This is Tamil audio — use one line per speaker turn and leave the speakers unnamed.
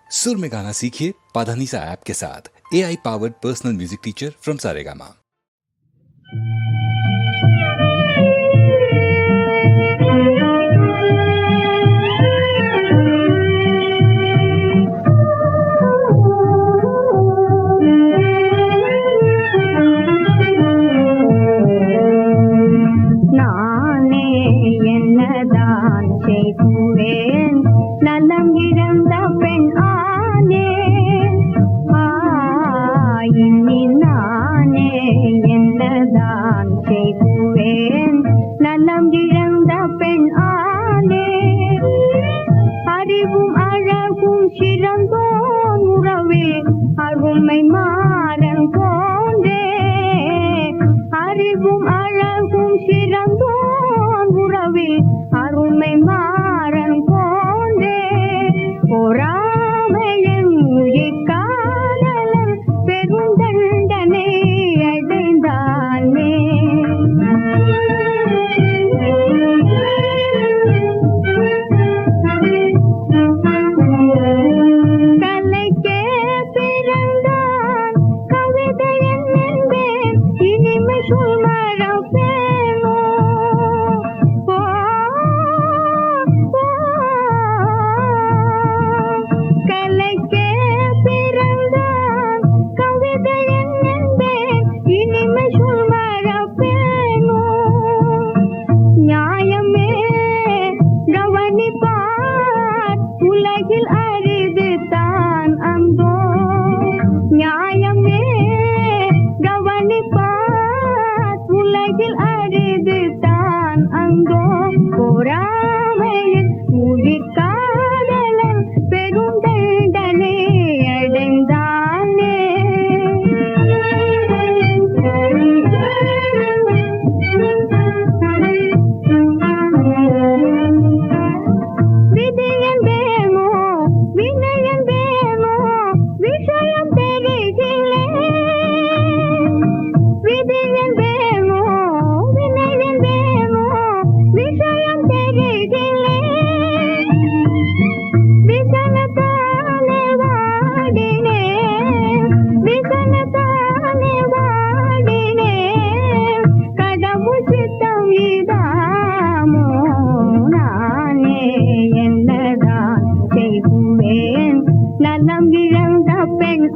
सुर में गाना सीखिए पाधानीसा ऐप के साथ। AI powered personal music teacher from Saregama.
நலம் இழந்த பெண் ஆனே இனி நானே என்னதான் செய்வேன். நலம் இழந்த பெண் ஆனே அறிவும் அழகும் சிறந்தோன் உறவில் அருமை மாறன் போன்றே. அறிவும் அழகும் சிறந்தோன் உறவில் அருமை மாறன் போன்றே. பொறாமையின் உயிர்காதலன் பெருந்தண்டனை அடைந்தானே. கலைக்கே பிறந்தான் கவிதையன் என்பேன் இனிமை சொல்மரம் பேனோ. கலைக்கே பிறந்தான் கவிதையன் என்பேன் இனிமை சொல்மரம் பேனோ. நியாயமே கவனிப்பார் உலகில் அரிது தான் அந்தோ. நியாயமே கவனிப்பார் உலகில் அரிது தான் அந்தோ. பொறாமையின் உயிர்காதலன் பெருந்தண்டனை அடைந்தானே. விதியன் வேமோ வினயன் வேமோ விஷயம் தெரிகிலே. விதியன் வேமோ வினயன் வேமோ விஷயம் தெரிகிலே. விசனத்தாலே வாடினே விசனத்தாலே வாடினே. கடவுள் சித்தம் இதாமோ நானே என்னதான் செய்வேன். நலம் இழந்த பெண்